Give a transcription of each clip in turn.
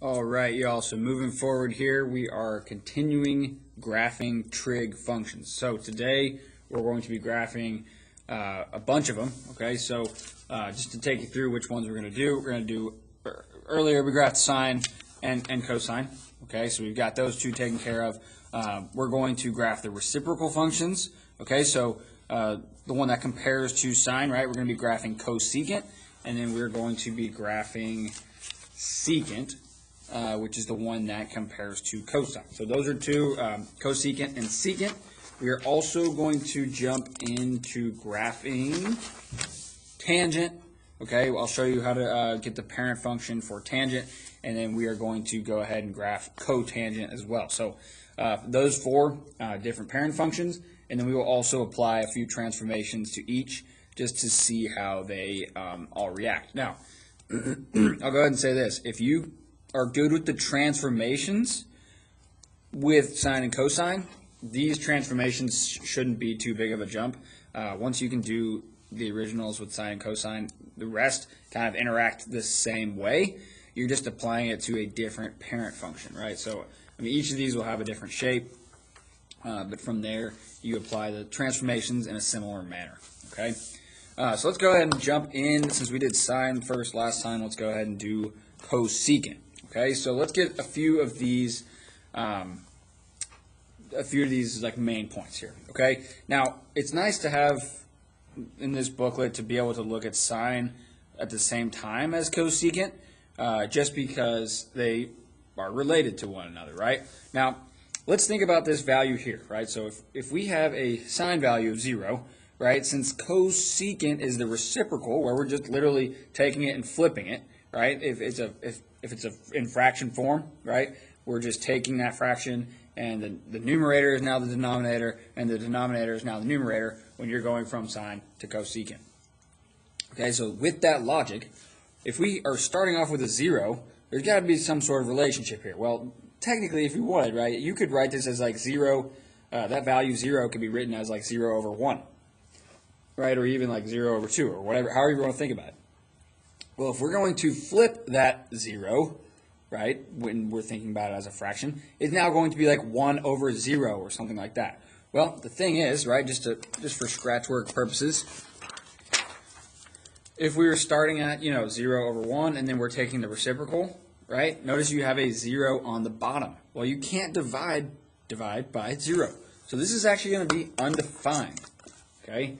All right, y'all. So moving forward here, we are continuing graphing trig functions. So today we're going to be graphing a bunch of them. Okay, so just to take you through which ones we're going to do, earlier we graphed sine and cosine. Okay, so we've got those two taken care of. We're going to graph the reciprocal functions. Okay, so the one that compares to sine, right? We're going to be graphing cosecant, and then we're going to be graphing secant, which is the one that compares to cosine. So those are two, cosecant and secant. We are also going to jump into graphing tangent. Okay, I'll show you how to get the parent function for tangent, and then we are going to go ahead and graph cotangent as well. So those four different parent functions, and then we will also apply a few transformations to each just to see how they all react. Now, I'll go ahead and say this. If you are good with the transformations with sine and cosine, these transformations shouldn't be too big of a jump. Once you can do the originals with sine and cosine, the rest kind of interact the same way. You're just applying it to a different parent function, right? So, I mean, each of these will have a different shape, but from there, you apply the transformations in a similar manner, okay? So let's go ahead and jump in. Since we did sine first last time, let's go ahead and do cosecant. Okay, so let's get a few of these like main points here. Okay, now it's nice to have in this booklet to be able to look at sine at the same time as cosecant, just because they are related to one another, right? Now, let's think about this value here, right? So if we have a sine value of 0, right, since cosecant is the reciprocal, where we're just literally taking it and flipping it, right? If it's in fraction form, right, we're just taking that fraction, and the numerator is now the denominator, and the denominator is now the numerator when you're going from sine to cosecant. Okay, so with that logic, if we are starting off with a 0, there's got to be some sort of relationship here. Well, technically, if you wanted, right, you could write this as like 0. That value 0 could be written as like 0 over 1, right, or even like 0 over 2, or whatever, however you want to think about it. Well, if we're going to flip that 0, right, when we're thinking about it as a fraction, it's now going to be like 1 over 0 or something like that. Well, the thing is, right, just for scratch work purposes, if we were starting at, 0 over 1 and then we're taking the reciprocal, right, notice you have a 0 on the bottom. Well, you can't divide by 0. So this is actually going to be undefined, okay,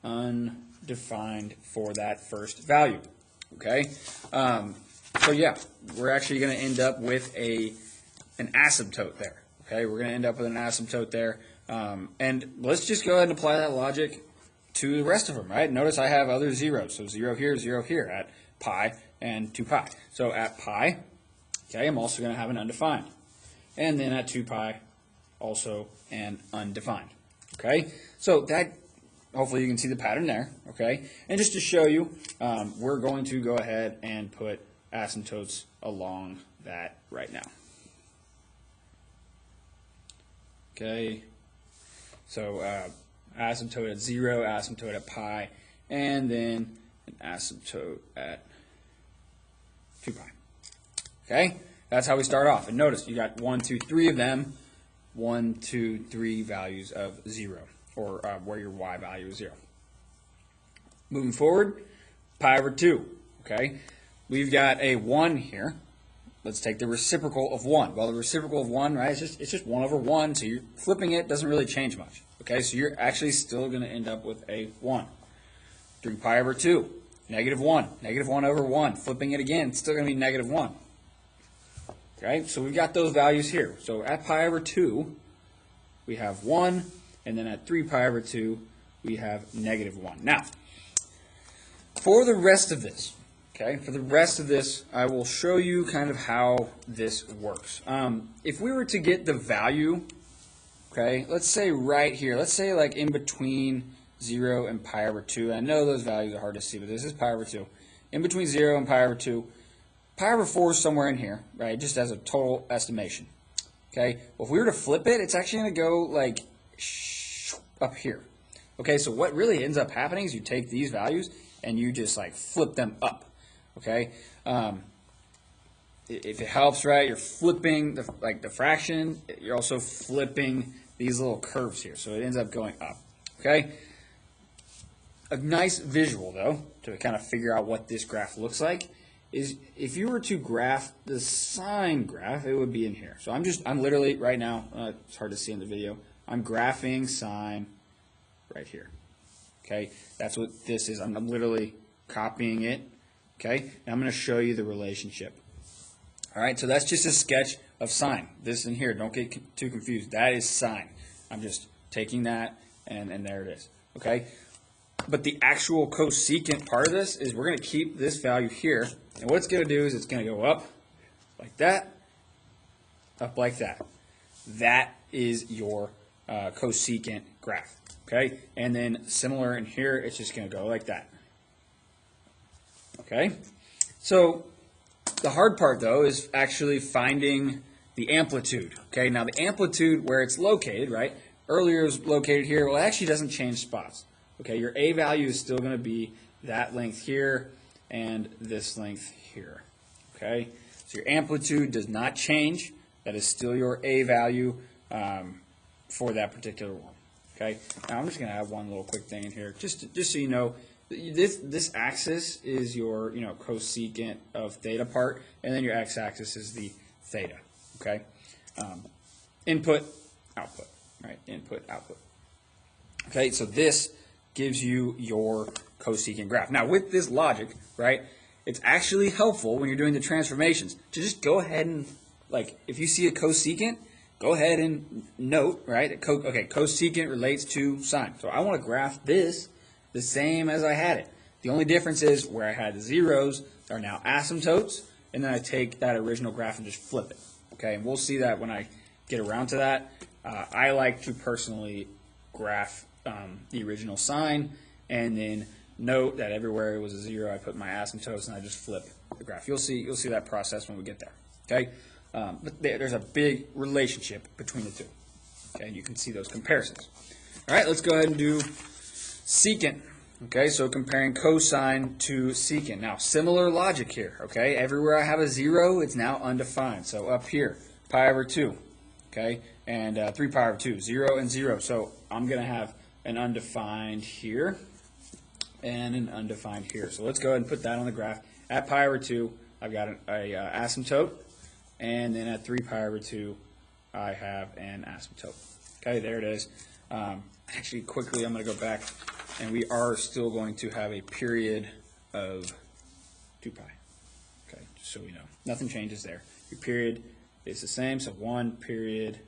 undefined for that first value. Okay, so yeah, we're actually going to end up with an asymptote there. Okay, we're going to end up with an asymptote there, and let's just go ahead and apply that logic to the rest of them. Right? Notice I have other zeros, so 0 here at pi and 2 pi. So at pi, okay, I'm also going to have an undefined, and then at 2 pi, also an undefined. Okay, so that. Hopefully you can see the pattern there, okay? And just to show you, we're going to go ahead and put asymptotes along that right now. Okay, so asymptote at 0, asymptote at pi, and then an asymptote at 2 pi. Okay, that's how we start off. And notice you got 1, 2, 3 of them, 1, 2, 3 values of 0. Or where your y value is 0. Moving forward, pi over 2, okay? We've got a 1 here. Let's take the reciprocal of 1. Well, the reciprocal of 1, right, it's just 1 over 1, so you're flipping it, doesn't really change much, okay? So you're actually still going to end up with a 1. 3 pi over 2, negative 1. Negative 1 over 1, flipping it again, it's still going to be negative 1. Okay, so we've got those values here. So at pi over 2, we have 1. And then at 3 pi over 2, we have negative 1. Now, for the rest of this, I will show you kind of how this works. If we were to get the value, okay, let's say right here, let's say like in between 0 and pi over 2. I know those values are hard to see, but this is pi over 2. In between 0 and pi over 2, pi over 4 is somewhere in here, right, just as a total estimation. Okay, well, if we were to flip it, it's actually going to go like up here. Okay, so what really ends up happening is you take these values and you just like flip them up. Okay, if it helps, right, you're flipping the fraction. You're also flipping these little curves here, so it ends up going up. Okay. A nice visual, though, to kind of figure out what this graph looks like is if you were to graph the sine graph, it would be in here. So I'm literally right now, it's hard to see in the video, I'm graphing sine right here. Okay, that's what this is. I'm literally copying it. Okay, and I'm going to show you the relationship. All right, so that's just a sketch of sine. This in here, don't get too confused. That is sine. I'm just taking that, and there it is. Okay. But the actual cosecant part of this is we're going to keep this value here. And what it's going to do is it's going to go up like that, up like that. That is your cosecant graph. Okay? And then similar in here, it's just going to go like that. Okay? So the hard part, though, is actually finding the amplitude. Okay? Now, the amplitude where it's located, right? Earlier it was located here. Well, it actually doesn't change spots. Okay, your A value is still going to be that length here and this length here. Okay, so your amplitude does not change. That is still your A value for that particular one. Okay, now I'm just going to add one little quick thing in here, just so you know. This axis is your cosecant of theta part, and then your x-axis is the theta. Okay, input, output, right? Input, output. Okay, so this gives you your cosecant graph. Now, with this logic, right, it's actually helpful when you're doing the transformations to just go ahead and, like, if you see a cosecant, go ahead and note, right, cosecant relates to sine. So I want to graph this the same as I had it. The only difference is where I had the zeros are now asymptotes, and then I take that original graph and just flip it. Okay, and we'll see that when I get around to that. I like to personally graph the original sine, and then note that everywhere it was a zero, I put my asymptotes and I just flip the graph. You'll see that process when we get there. Okay, but there's a big relationship between the two. Okay, and you can see those comparisons. All right, let's go ahead and do secant. Okay, so comparing cosine to secant. Now, similar logic here. Okay, everywhere I have a zero, it's now undefined. So up here, pi over 2. Okay, and 3 pi over 2, 0 and 0. So I'm going to have an undefined here and an undefined here. So let's go ahead and put that on the graph. At pi over 2, I've got a asymptote, and then at 3 pi over 2, I have an asymptote. Okay, there it is. Actually, quickly, I'm going to go back, and we are still going to have a period of 2 pi. Okay, just so we know. Nothing changes there. Your period is the same, so 1 period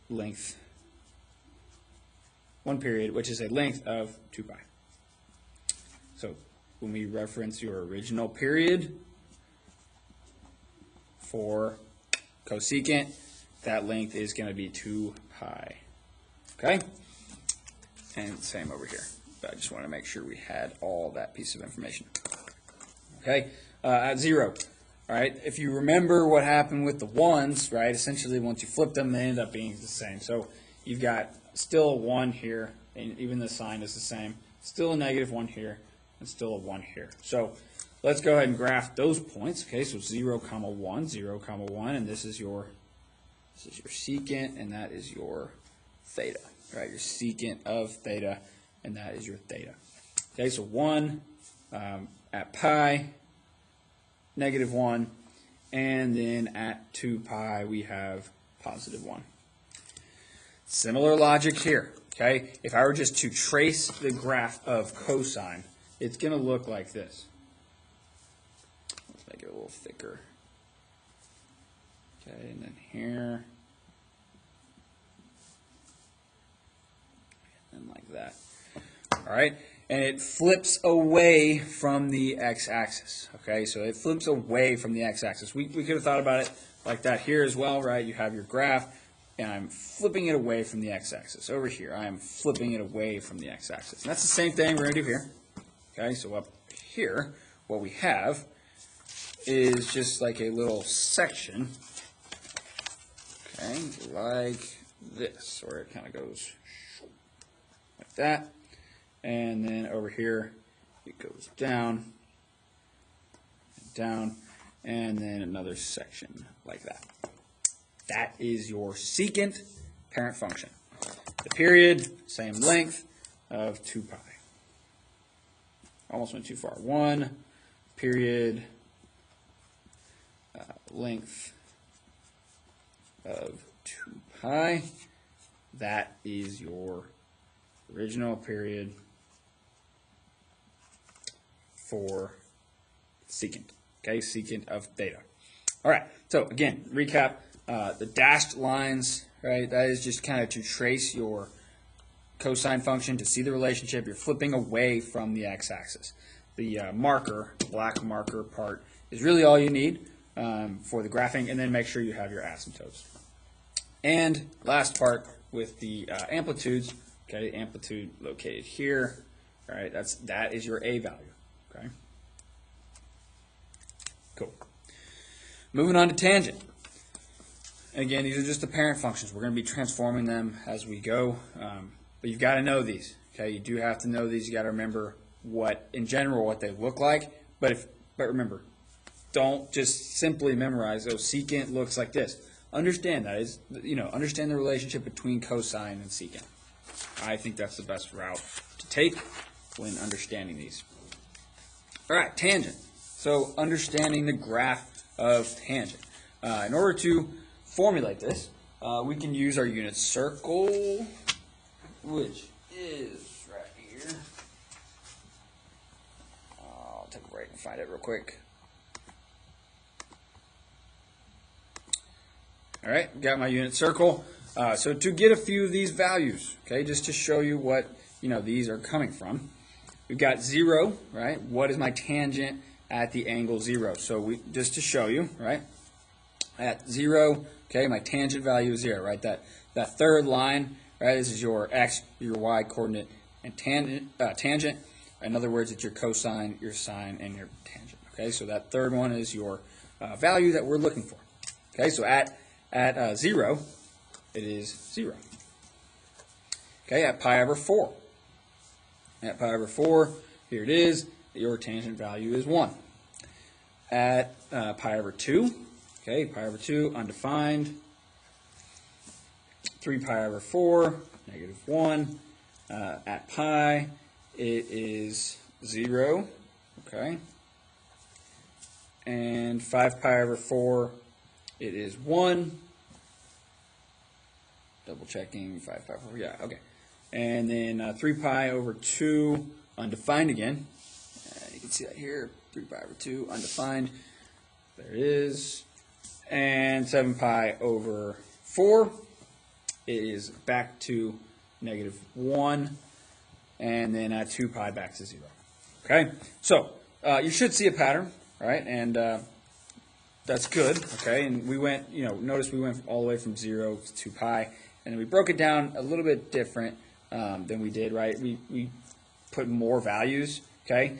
length. 1 period, which is a length of 2 pi. So when we reference your original period for cosecant, that length is going to be 2 pi. Okay? And same over here. But I just want to make sure we had all that piece of information. Okay? At 0. All right? If you remember what happened with the ones, right, essentially once you flip them, they end up being the same. So you've got still a 1 here, and even the sign is the same. Still a -1 here, and still a 1 here. So let's go ahead and graph those points. Okay, so 0, 1, 0, 1, and this is your secant, and that is your theta. Right, your secant of theta, and that is your theta. Okay, so 1 at pi, -1, and then at 2 pi we have +1. Similar logic here, okay? If I were just to trace the graph of cosine, it's going to look like this. Let's make it a little thicker. Okay, and then here. And like that. All right? And it flips away from the x-axis, okay? So it flips away from the x-axis. We could have thought about it like that here as well, right? You have your graph, and I'm flipping it away from the x-axis. Over here, I am flipping it away from the x-axis. And that's the same thing we're going to do here. Okay, so up here, what we have is just like a little section, okay, like this, where it kind of goes like that. And then over here, it goes down, and down. and then another section like that. That is your secant parent function. The period, same length of 2 pi. Almost went too far. 1 period length of 2 pi. That is your original period for secant. Okay, secant of theta. All right, so again, recap. The dashed lines, right, that is just kind of to trace your cosine function to see the relationship. You're flipping away from the x-axis. The marker, black marker part, is really all you need for the graphing, and then make sure you have your asymptotes. And last part with the amplitudes, okay, amplitude located here, all right, that is your a value, okay. Cool. Moving on to tangent. Again, these are just the parent functions. We're going to be transforming them as we go, but you've got to know these. Okay, you do have to know these. You got to remember what, in general, what they look like. But remember, don't just simply memorize. Oh, secant looks like this. Understand that is, understand the relationship between cosine and secant. I think that's the best route to take when understanding these. All right, tangent. So understanding the graph of tangent. In order to formulate this, we can use our unit circle, which is right here. I'll take a break and find it real quick. All right, got my unit circle. So to get a few of these values, okay, just to show you what these are coming from, we've got 0, right? What is my tangent at the angle 0? So just to show you, right? At 0, okay, my tangent value is 0, right? That third line, right? This is your x, your y coordinate, and tangent. In other words, it's your cosine, your sine, and your tangent. Okay, so that third one is your value that we're looking for. Okay, so at 0, it is 0. Okay, at pi over 4. At pi over 4, here it is. Your tangent value is 1. At pi over 2, okay, pi over 2, undefined. 3 pi over 4, negative 1. At pi, it is 0, okay. And 5 pi over 4, it is 1. Double checking, 5 pi over 4, yeah, okay. And then 3 pi over 2, undefined again. You can see that here, 3 pi over 2, undefined. There it is. And 7 pi over 4, it is back to negative 1. And then 2 pi back to 0. Okay, so you should see a pattern, right? And that's good, okay? And we went, notice we went all the way from 0 to 2 pi. And we broke it down a little bit different than we did, right? We put more values, okay?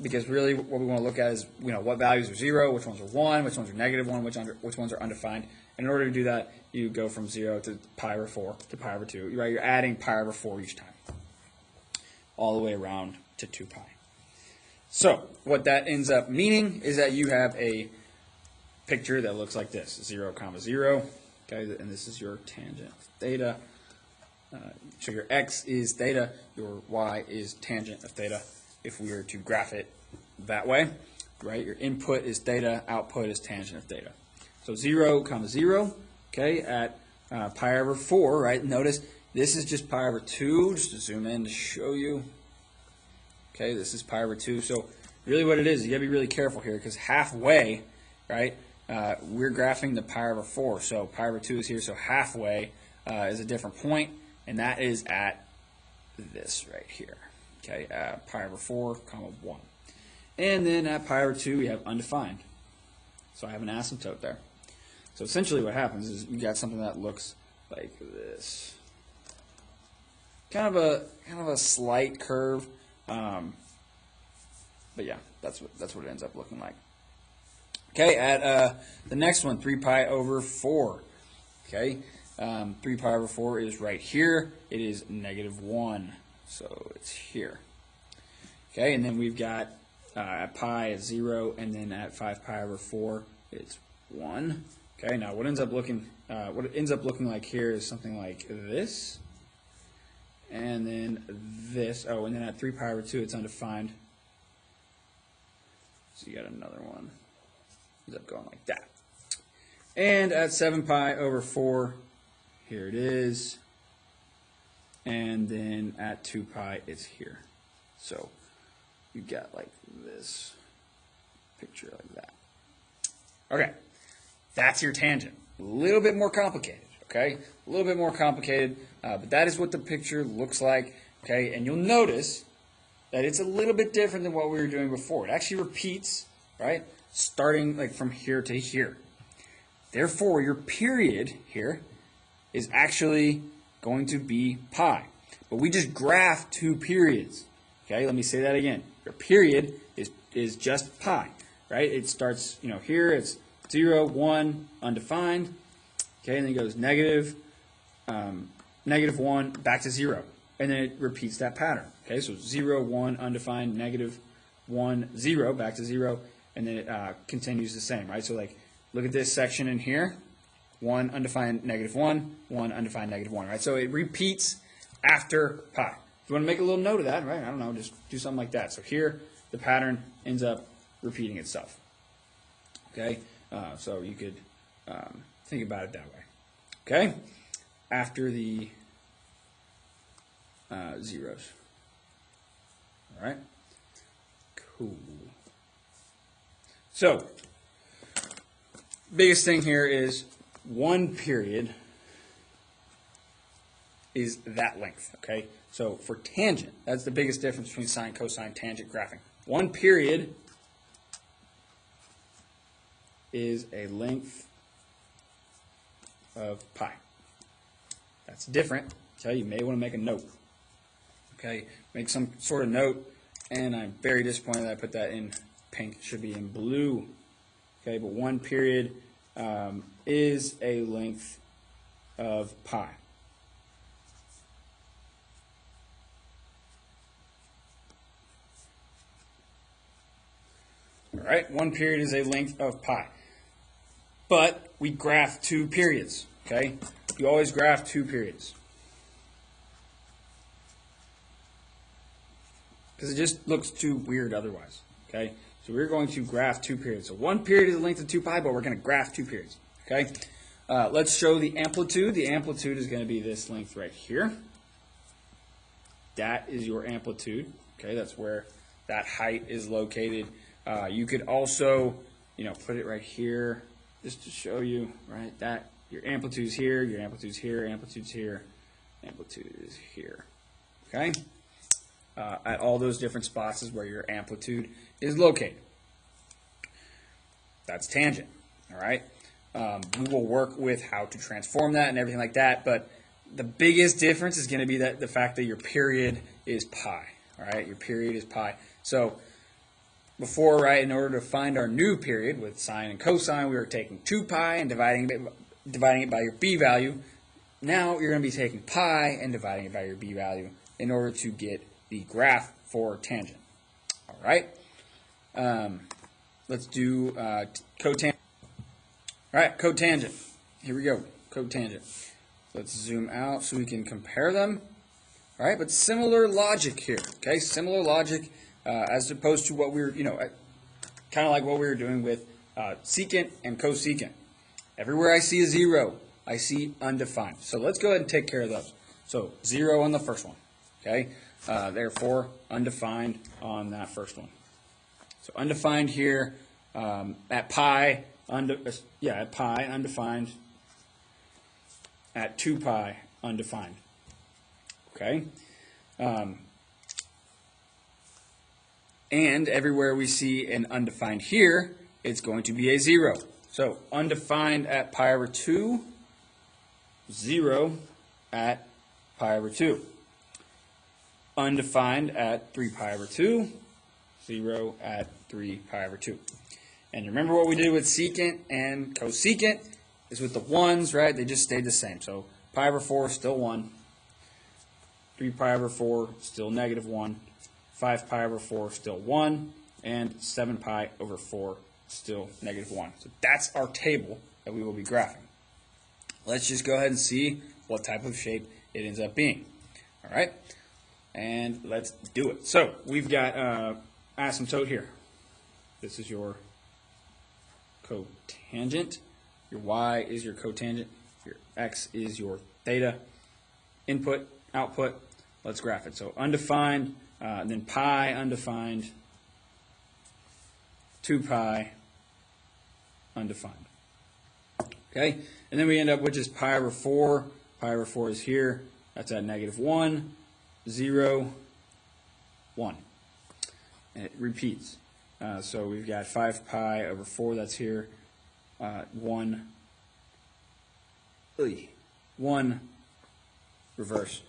Because really what we want to look at is, what values are 0, which ones are 1, which ones are negative 1, which ones are undefined. And in order to do that, you go from 0 to pi over 4 to pi over 2. Right? You're adding pi over 4 each time, all the way around to 2 pi. So what that ends up meaning is that you have a picture that looks like this, 0, 0. Okay, and this is your tangent theta. So your x is theta, your y is tangent of theta, if we were to graph it that way, right? Your input is theta, output is tangent of theta. So 0, 0, okay, at pi over 4, right? Notice this is just pi over 2, just to zoom in to show you. Okay, this is pi over 2. So really what it is, you got to be really careful here, because halfway, right, we're graphing the pi over 4. So pi over 2 is here, so halfway is a different point, and that is at this right here. Okay, pi over 4, 1. And then at pi over 2, we have undefined. So I have an asymptote there. So essentially what happens is you got something that looks like this. Kind of a slight curve. But yeah, that's what it ends up looking like. Okay, at the next one, 3 pi over 4. Okay, 3 pi over 4 is right here. It is negative 1, so it's here. Okay, and then we've got At pi, it's 0, and then at 5 pi over 4, it's 1. Okay, now what it ends up looking like here is something like this, and then this. Oh, and then at 3 pi over 2, it's undefined. So you got another one. Ends up going like that. And at 7 pi over 4, here it is. And then at 2 pi, it's here. So you got like this picture like that. Okay, that's your tangent. A little bit more complicated, okay? A little bit more complicated, but that is what the picture looks like, okay? And you'll notice that it's a little bit different than what we were doing before. It actually repeats, right? Starting like from here to here. Therefore, your period here is actually going to be pi. But we just graphed 2 periods. Okay, let me say that again. Your period is just pi, right? It starts, here it's 0, 1, undefined. Okay, and then it goes negative 1, back to 0. And then it repeats that pattern. Okay, so 0, 1, undefined, negative 1, 0, back to 0. And then it continues the same, right? So like, look at this section in here. 1, undefined, negative 1, 1, undefined, negative 1, right? So it repeats after pi. If you want to make a little note of that, right? I don't know, just do something like that. So here, the pattern ends up repeating itself. Okay? So you could think about it that way. Okay? After the zeros. All right? Cool. So, biggest thing here is 1 period is that length, okay? So for tangent, that's the biggest difference between sine, cosine, tangent graphing. 1 period is a length of pi. That's different. Okay, you may want to make a note. Okay, make some sort of note, and I'm very disappointed that I put that in pink. It should be in blue. Okay, but 1 period is a length of pi. All right, 1 period is a length of pi. But we graph 2 periods, okay? You always graph 2 periods. Because it just looks too weird otherwise, okay? So we're going to graph 2 periods. So 1 period is a length of 2 pi, but we're going to graph 2 periods, okay? Let's show the amplitude. The amplitude is going to be this length right here. That is your amplitude, okay? That's where that height is located. You could also, put it right here just to show you, right, that your amplitude's here, your amplitude's here, amplitude's here, amplitude is here, okay? At all those different spots is where your amplitude is located. That's tangent, all right? We will work with how to transform that and everything like that, but the biggest difference is going to be that the fact that your period is pi, all right? Your period is pi. So before, right, in order to find our new period with sine and cosine, we were taking 2 pi and dividing it by your b value. Now you're going to be taking pi and dividing it by your b value in order to get the graph for tangent. All right. Let's do cotangent. All right, cotangent. Here we go, cotangent. Let's zoom out so we can compare them. All right, but similar logic here, okay? Similar logic as opposed to what we were, kind of like what we were doing with secant and cosecant. Everywhere I see a 0, I see undefined. So let's go ahead and take care of those. So 0 on the first one, okay? Therefore, undefined on that first one. So undefined here at pi, at pi, undefined. At 2 pi, undefined. Okay? And everywhere we see an undefined here, it's going to be a 0. So undefined at pi over 2, 0 at pi over 2. Undefined at 3 pi over 2, 0 at 3 pi over 2. And remember what we did with secant and cosecant is with the 1s, right? They just stayed the same. So pi over 4 still 1. 3 pi over 4 still negative 1. 5 pi over 4 still 1. and 7 pi over 4, still negative 1. So that's our table that we will be graphing. Let's just go ahead and see what type of shape it ends up being. All right, and let's do it. So we've got asymptote here. This is your cotangent. Your y is your cotangent. Your x is your theta. Input, output. Let's graph it. So undefined, then pi, undefined, 2 pi, undefined. Okay, and then we end up with just pi over 4. Pi over 4 is here. That's at negative 1, 0, 1. And it repeats. So we've got 5 pi over 4, that's here. 1, reverse.